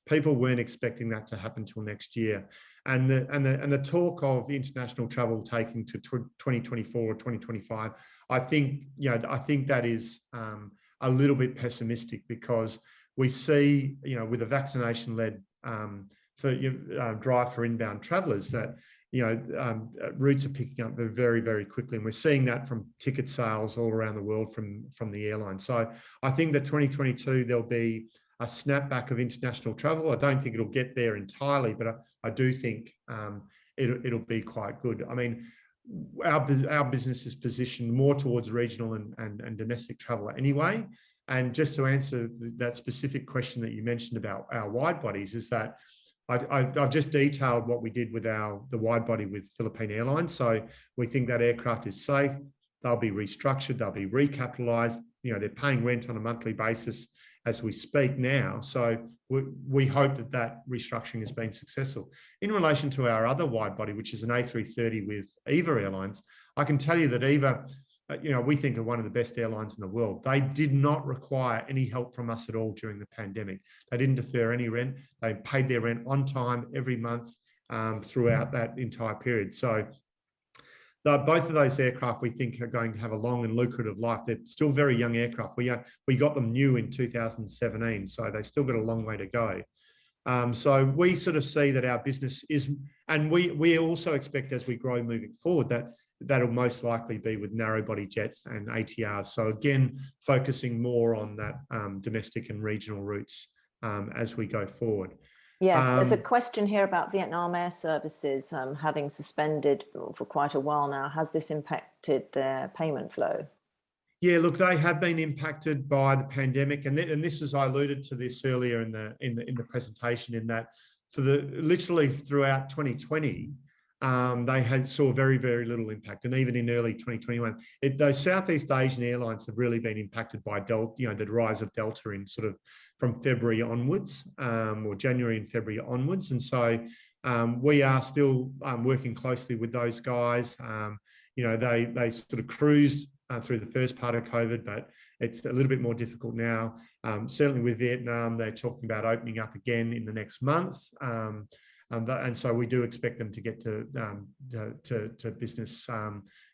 People weren't expecting that to happen till next year. And the talk of international travel taking to 2024 or 2025, I think, you know, I think that is a little bit pessimistic, because we see, you know, with a vaccination-led drive for inbound travellers, that, you know, routes are picking up very, very quickly, and we're seeing that from ticket sales all around the world from the airline. So I think that 2022 there'll be a snapback of international travel. I don't think it'll get there entirely, but I do think it'll be quite good. I mean, our business is positioned more towards regional and domestic travel anyway. And just to answer that specific question that you mentioned about our wide bodies, is that I've just detailed what we did with the wide body with Philippine Airlines. So we think that aircraft is safe. They'll be restructured. They'll be recapitalized. You know, they're paying rent on a monthly basis as we speak now. So we hope that restructuring has been successful. In relation to our other wide body, which is an A330 with EVA Airlines, I can tell you that EVA, you know, we think are one of the best airlines in the world. They did not require any help from us at all during the pandemic. They didn't defer any rent. They paid their rent on time every month throughout that entire period. So both of those aircraft we think are going to have a long and lucrative life. They're still very young aircraft. We got them new in 2017, so they've still got a long way to go. So we sort of see that our business is, and we also expect as we grow moving forward that that'll most likely be with narrow body jets and ATRs. So again, focusing more on that domestic and regional routes as we go forward. Yes, there's a question here about Vietnam Air Services having suspended for quite a while now. Has this impacted their payment flow? Yeah, look, they have been impacted by the pandemic, and this is, I alluded to this earlier in the presentation, in that for literally throughout 2020, they saw very, very little impact, and even in early 2021, those Southeast Asian airlines have really been impacted by Delta, you know, the rise of Delta in sort of from February onwards, or January and February onwards, and so we are still working closely with those guys. You know, they sort of cruised through the first part of COVID, but it's a little bit more difficult now. Certainly with Vietnam, they're talking about opening up again in the next month. And so we do expect them to get to business,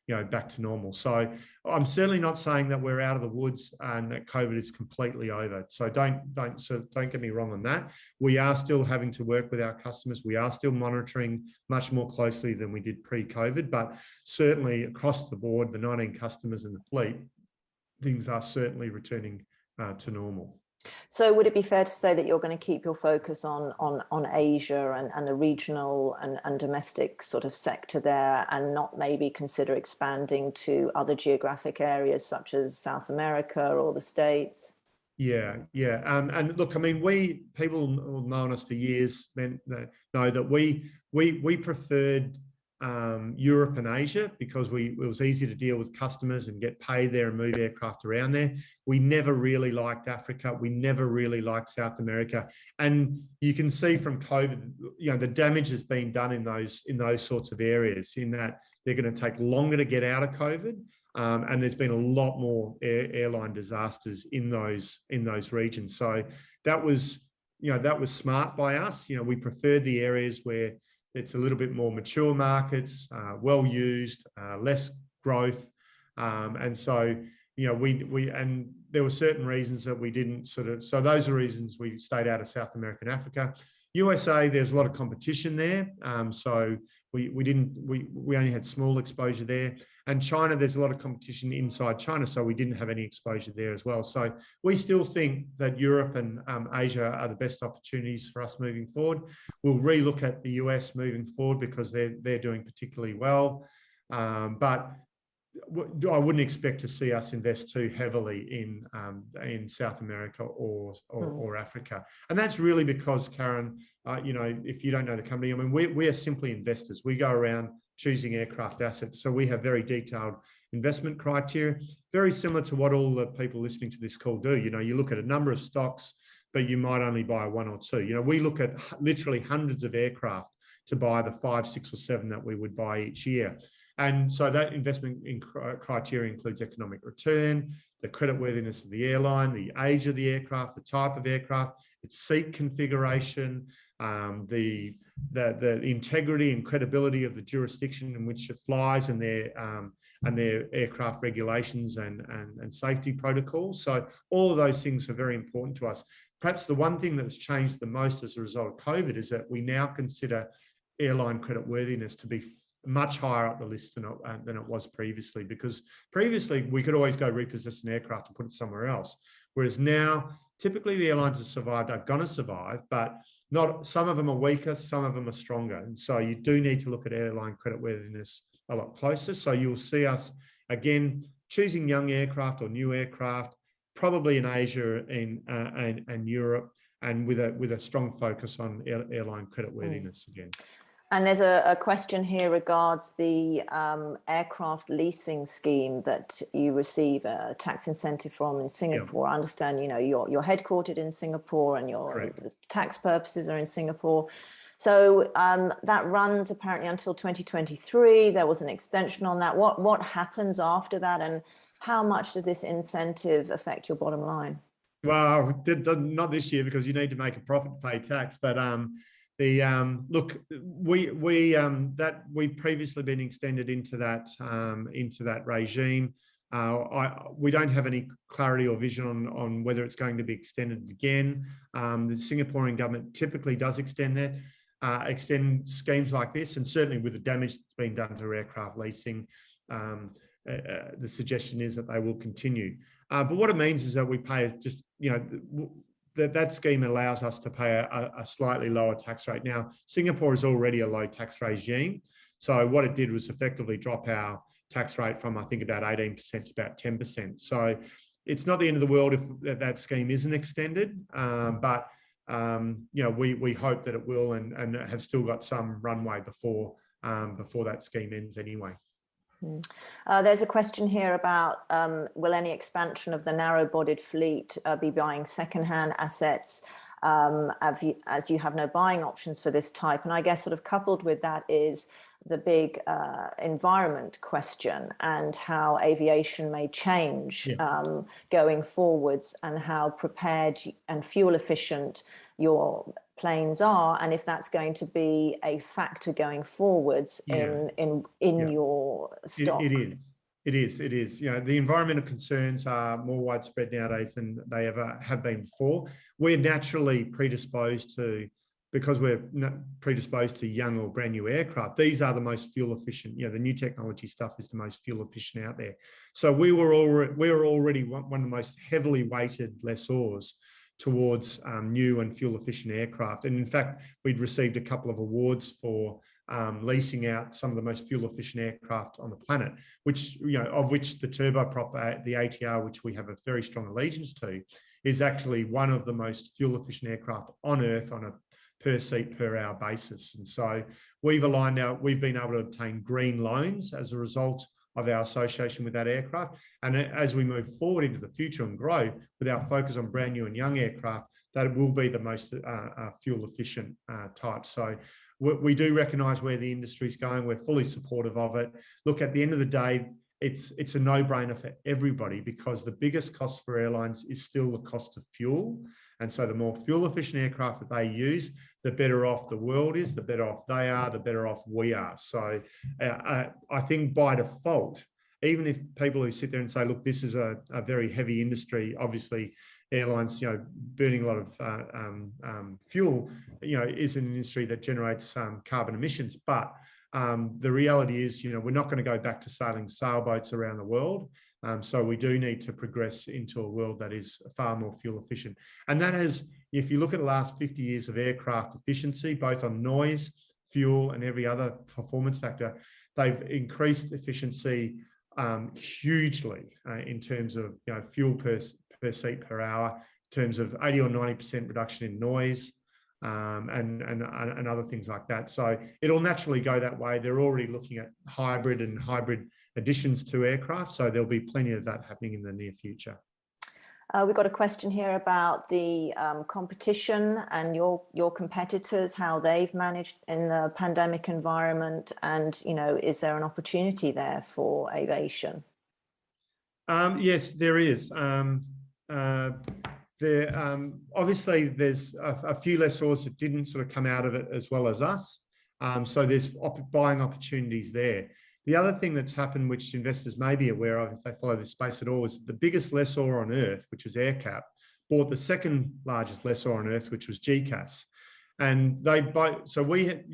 you know, back to normal. So I'm certainly not saying that we're out of the woods and that COVID is completely over. So don't get me wrong on that. We are still having to work with our customers. We are still monitoring much more closely than we did pre-COVID, but certainly across the board, the 19 customers in the fleet, things are certainly returning to normal. So would it be fair to say that you're going to keep your focus on Asia and the regional and domestic sort of sector there, and not maybe consider expanding to other geographic areas such as South America or the States? Yeah. And look, I mean, people who've known us for years know that we preferred Europe and Asia because it was easy to deal with customers and get paid there and move aircraft around there. We never really liked Africa. We never really liked South America. And you can see from COVID, you know, the damage has been done in those sorts of areas, in that they're going to take longer to get out of COVID. And there's been a lot more airline disasters in those regions. So that was, that was smart by us. We preferred the areas where it's a little bit more mature markets, well used, less growth, and so and there were certain reasons that we didn't so those are reasons we stayed out of South America and Africa. USA, there's a lot of competition there, so we only had small exposure there. And China, there's a lot of competition inside China, so we didn't have any exposure there as well. So we still think that Europe and Asia are the best opportunities for us moving forward. We'll relook at the US moving forward because they're doing particularly well, but I wouldn't expect to see us invest too heavily in South America or Africa, and that's really because, Karen, if you don't know the company, I mean, we are simply investors. We go around choosing aircraft assets, so we have very detailed investment criteria, very similar to what all the people listening to this call do. You look at a number of stocks, but you might only buy one or two. We look at literally hundreds of aircraft to buy the 5, 6, or 7 that we would buy each year. And so that investment criteria includes economic return, the creditworthiness of the airline, the age of the aircraft, the type of aircraft, its seat configuration, the integrity and credibility of the jurisdiction in which it flies, and their aircraft regulations and safety protocols. So all of those things are very important to us. Perhaps the one thing that's changed the most as a result of COVID is that we now consider airline creditworthiness to be much higher up the list than it was previously, because previously we could always go repossess an aircraft and put it somewhere else. Whereas now, typically the airlines that survived are going to survive, but some of them are weaker, some of them are stronger. And so you do need to look at airline creditworthiness a lot closer. So you'll see us, again, choosing young aircraft or new aircraft, probably in Asia and Europe, and with a strong focus on airline creditworthiness again. And there's a question here regards the aircraft leasing scheme that you receive a tax incentive from in Singapore. I understand, you're headquartered in Singapore and your tax purposes are in Singapore. So that runs apparently until 2023. There was an extension on that. What happens after that, and how much does this incentive affect your bottom line? Well, not this year, because you need to make a profit to pay tax, but look, we've previously been extended into that regime. We don't have any clarity or vision on whether it's going to be extended again. The Singaporean government typically does extend schemes like this, and certainly with the damage that's been done to aircraft leasing, the suggestion is that they will continue. But what it means is that we pay that scheme allows us to pay a slightly lower tax rate. Now, Singapore is already a low tax regime. So what it did was effectively drop our tax rate from, I think, about 18% to about 10%. So it's not the end of the world if that scheme isn't extended, but we hope that it will, and have still got some runway before that scheme ends anyway. There's a question here about will any expansion of the narrow-bodied fleet be buying second-hand assets, as you have no buying options for this type? And I guess sort of coupled with that is the big environment question, and how aviation may change going forwards, and how prepared and fuel efficient your planes are, and if that's going to be a factor going forwards in your stock. It is. The environmental concerns are more widespread nowadays than they ever have been before. We're naturally predisposed to, because we're predisposed to young or brand new aircraft, these are the most fuel efficient. The new technology stuff is the most fuel efficient out there. So we were already one of the most heavily weighted lessors towards new and fuel efficient aircraft. And in fact, we'd received a couple of awards for leasing out some of the most fuel efficient aircraft on the planet, which, of which the turboprop, the ATR, which we have a very strong allegiance to, is actually one of the most fuel efficient aircraft on Earth on a per seat per hour basis. And so we've been able to obtain green loans as a result of our association with that aircraft. And as we move forward into the future and grow with our focus on brand new and young aircraft, that will be the most fuel efficient type. So we do recognise where the industry is going. We're fully supportive of it. Look, at the end of the day, it's a no-brainer for everybody, because the biggest cost for airlines is still the cost of fuel. And so the more fuel efficient aircraft that they use, the better off the world is, the better off they are, the better off we are. So I think by default, even if people who sit there and say, look, this is a very heavy industry, obviously airlines, burning a lot of fuel, is an industry that generates carbon emissions. But the reality is, we're not going to go back to sailing sailboats around the world. So we do need to progress into a world that is far more fuel efficient. And that has, if you look at the last 50 years of aircraft efficiency, both on noise, fuel, and every other performance factor, they've increased efficiency hugely in terms of fuel per seat per hour, in terms of 80 or 90% reduction in noise, and other things like that. So it'll naturally go that way. They're already looking at hybrid additions to aircraft, so there'll be plenty of that happening in the near future. We've got a question here about the competition and your competitors, how they've managed in the pandemic environment, and is there an opportunity there for Avation? Yes, there is. Obviously, there's a few lessors that didn't sort of come out of it as well as us. So there's buying opportunities there. The other thing that's happened, which investors may be aware of if they follow this space at all, is the biggest lessor on Earth, which is AerCap, bought the second largest lessor on Earth, which was GCAS. And they both, so we had,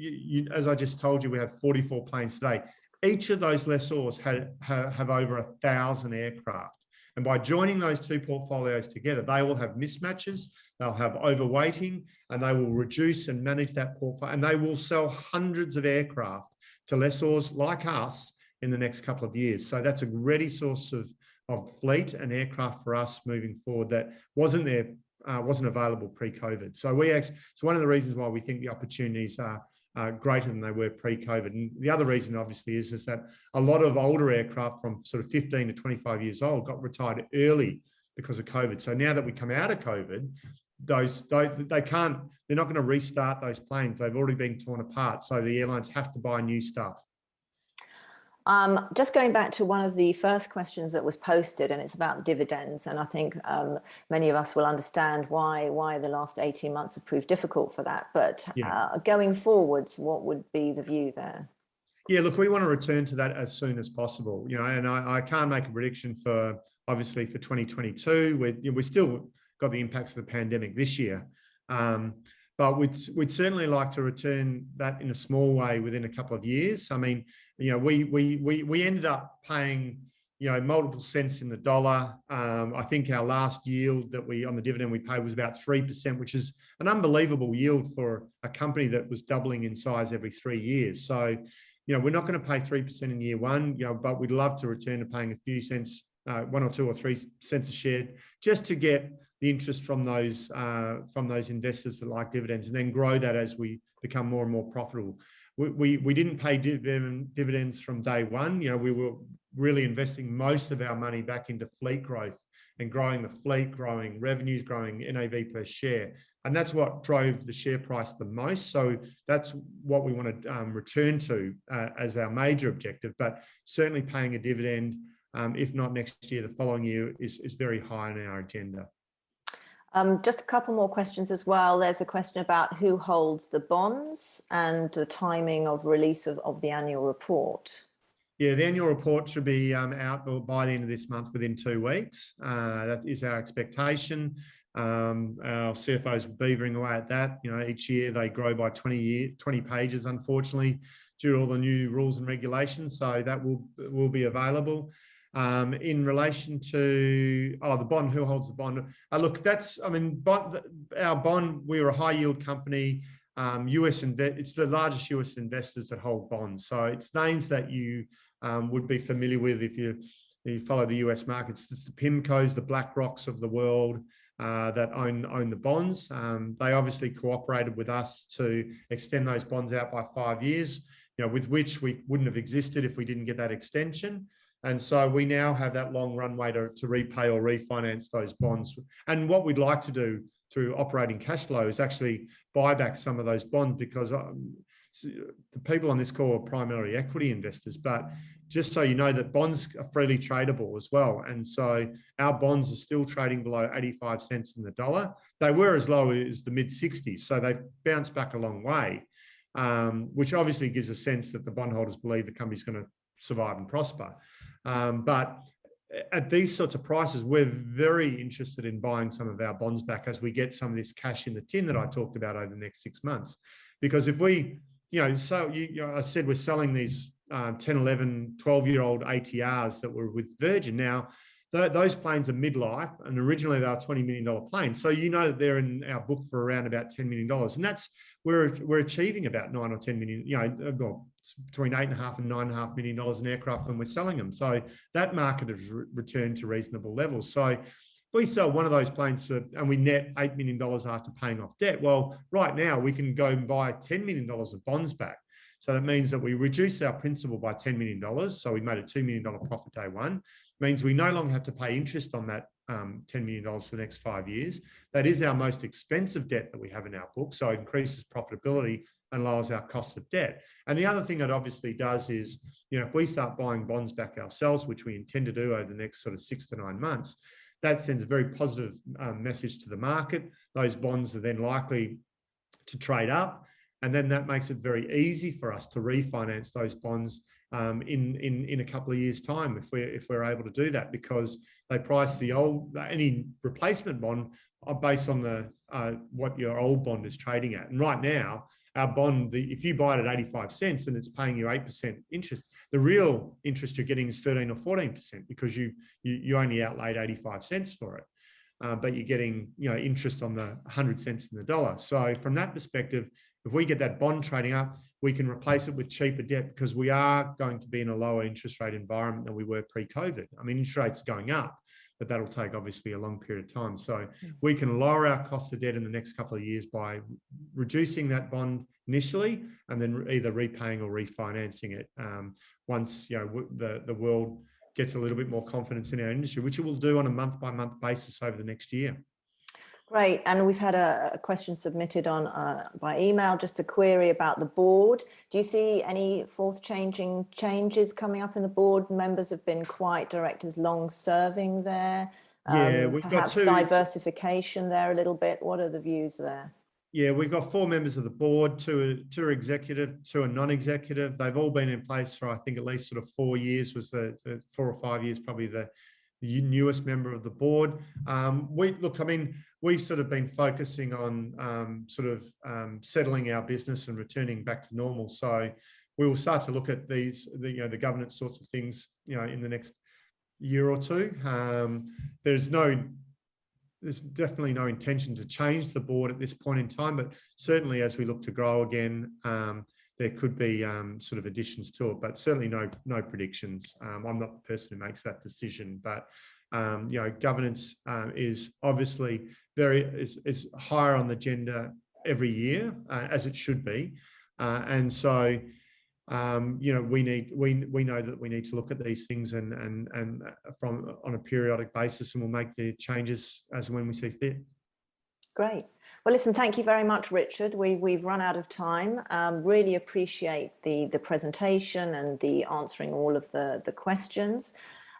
as I just told you, we have 44 planes today. Each of those lessors have over 1,000 aircraft. And by joining those two portfolios together, they will have mismatches, they'll have overweighting, and they will reduce and manage that portfolio. And they will sell hundreds of aircraft to lessors like us in the next couple of years. So that's a ready source of fleet and aircraft for us moving forward that wasn't available pre-COVID. So it's one of the reasons why we think the opportunities are greater than they were pre-COVID. And the other reason, obviously, is that a lot of older aircraft from sort of 15 to 25 years old got retired early because of COVID. So now that we come out of COVID, they're not going to restart those planes. They've already been torn apart. So the airlines have to buy new stuff. Just going back to one of the first questions that was posted, and it's about dividends. And I think many of us will understand why the last 18 months have proved difficult for that. But going forwards, what would be the view there? Yeah, look, we want to return to that as soon as possible. And I can't make a prediction for 2022. We still got the impacts of the pandemic this year. But we'd certainly like to return that in a small way within a couple of years. I mean, we ended up paying, multiple cents in the dollar. I think our last yield on the dividend we paid was about 3%, which is an unbelievable yield for a company that was doubling in size every 3 years. So, we're not going to pay 3% in year one, but we'd love to return to paying a few cents, 1 or 2 or 3 cents a share, just to get the interest from those investors that like dividends, and then grow that as we become more and more profitable. We didn't pay dividends from day one. We were really investing most of our money back into fleet growth and growing the fleet, growing revenues, growing NAV per share. And that's what drove the share price the most. So that's what we want to return to as our major objective. But certainly paying a dividend, if not next year, the following year, is very high on our agenda. Just a couple more questions as well. There's a question about who holds the bonds and the timing of release of the annual report. Yeah, the annual report should be out by the end of this month, within 2 weeks. That is our expectation. Our CFOs are beavering away at that. Each year they grow by 20 pages, unfortunately, due to all the new rules and regulations. So that will be available. In relation to the bond, who holds the bond? Look, our bond. We're a high yield company. It's the largest US investors that hold bonds. So it's names that you would be familiar with if you follow the US markets. It's the PIMCOs, the BlackRocks of the world that own the bonds. They obviously cooperated with us to extend those bonds out by 5 years, with which we wouldn't have existed if we didn't get that extension. And so we now have that long runway to repay or refinance those bonds. And what we'd like to do through operating cash flow is actually buy back some of those bonds, because the people on this call are primarily equity investors, but just so you know that bonds are freely tradable as well. And so our bonds are still trading below 85 cents in the dollar. They were as low as the mid 60s. So they've bounced back a long way, which obviously gives a sense that the bondholders believe the company's going to survive and prosper. But at these sorts of prices, we're very interested in buying some of our bonds back as we get some of this cash in the tin that I talked about over the next 6 months. Because if we, I said we're selling these 10, 11, 12-year-old ATRs that were with Virgin. Now, those planes are midlife, and originally they were $20 million planes. So you know that they're in our book for around about $10 million. And that's, we're achieving about 9 or 10 million, between $8.5 and $9.5 million in aircraft when we're selling them. So that market has returned to reasonable levels. So we sell one of those planes and we net $8 million after paying off debt. Well, right now we can go and buy $10 million of bonds back. So that means that we reduce our principal by $10 million. So we made a $2 million profit day one. It means we no longer have to pay interest on that $10 million for the next 5 years. That is our most expensive debt that we have in our book. So it increases profitability and lowers our cost of debt. And the other thing it obviously does is, if we start buying bonds back ourselves, which we intend to do over the next sort of 6 to 9 months, that sends a very positive message to the market. Those bonds are then likely to trade up. And then that makes it very easy for us to refinance those bonds in a couple of years' time if we're able to do that, because they price any replacement bond based on what your old bond is trading at. And right now, our bond, if you buy it at 85 cents and it's paying you 8% interest, the real interest you're getting is 13 or 14% because you only outlaid 85 cents for it. But you're getting interest on the 100 cents in the dollar. So from that perspective, if we get that bond trading up, we can replace it with cheaper debt because we are going to be in a lower interest rate environment than we were pre-COVID. I mean, interest rates are going up, but that'll take obviously a long period of time. So we can lower our cost of debt in the next couple of years by reducing that bond initially and then either repaying or refinancing it once the world gets a little bit more confidence in our industry, which it will do on a month-by-month basis over the next year. Great. And we've had a question submitted by email, just a query about the board. Do you see any forth-changing changes coming up in the board? Members have been quite directors long serving there. Yeah, we've perhaps got diversification there a little bit. What are the views there? Yeah, we've got 4 members of the board, two are executive, 2 are non-executive. They've all been in place for, I think, at least sort of 4 years, was the 4 or 5 years, probably the newest member of the board. We've sort of been focusing on settling our business and returning back to normal. So we will start to look at the governance sorts of things, in the next year or two. There's definitely no intention to change the board at this point in time, but certainly as we look to grow again, there could be sort of additions to it, but certainly no predictions. I'm not the person who makes that decision, but governance is obviously is higher on the agenda every year, as it should be, and so we know that we need to look at these things and on a periodic basis, and we'll make the changes as and when we see fit. Great. Well, listen, thank you very much, Richard. We've run out of time. Really appreciate the presentation and the answering all of the questions,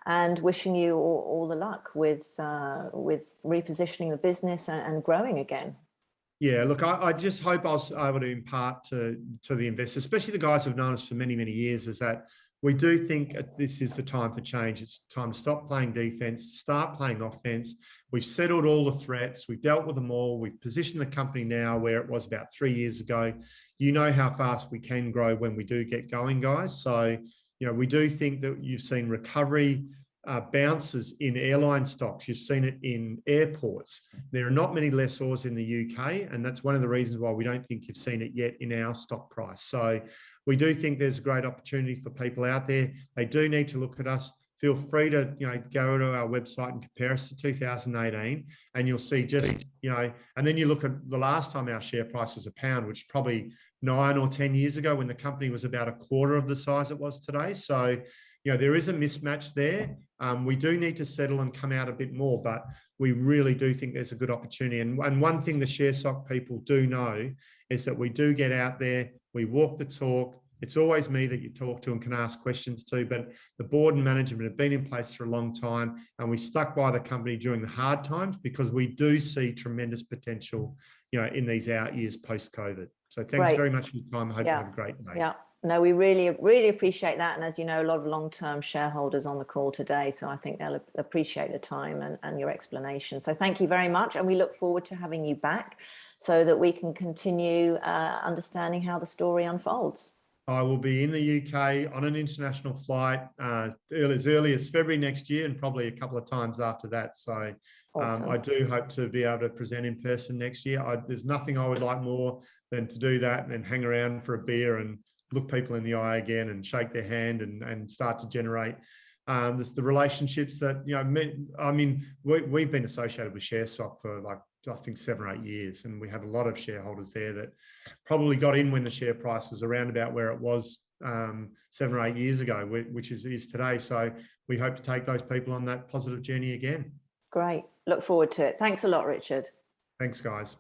and wishing you all the luck with repositioning the business and growing again. Yeah, look, I just hope I was able to impart to the investors, especially the guys who've known us for many, many years, is that we do think this is the time for change. It's time to stop playing defense, start playing offense. We've settled all the threats. We've dealt with them all. We've positioned the company now where it was about 3 years ago. You know how fast we can grow when we do get going, guys. So, we do think that you've seen recovery bounces in airline stocks. You've seen it in airports. There are not many lessors in the UK, and that's one of the reasons why we don't think you've seen it yet in our stock price. So we do think there's a great opportunity for people out there. They do need to look at us. Feel free to go to our website and compare us to 2018, and you'll see and then you look at the last time our share price was £1, which is probably 9 or 10 years ago, when the company was about a quarter of the size it was today. So there is a mismatch there. We do need to settle and come out a bit more, but we really do think there's a good opportunity. And one thing the ShareSoc people do know is that we do get out there, we walk the talk, It's always me that you talk to and can ask questions to, but the board and management have been in place for a long time, and we stuck by the company during the hard times because we do see tremendous potential, in these out years post-COVID. So thanks very much for your time. I hope you have a great day. Yeah. No, we really, really appreciate that. And as you know, a lot of long-term shareholders on the call today. So I think they'll appreciate the time and your explanation. So thank you very much. And we look forward to having you back so that we can continue understanding how the story unfolds. I will be in the UK on an international flight as early as February next year, and probably a couple of times after that. So awesome. I do hope to be able to present in person next year. There's nothing I would like more than to do that and hang around for a beer and look people in the eye again and shake their hand and start to generate the relationships that, we've been associated with ShareSoc for I think 7 or 8 years, and we have a lot of shareholders there that probably got in when the share price was around about where it was 7 or 8 years ago, which is today. So we hope to take those people on that positive journey again. Great. Look forward to it. Thanks a lot, Richard. Thanks, guys.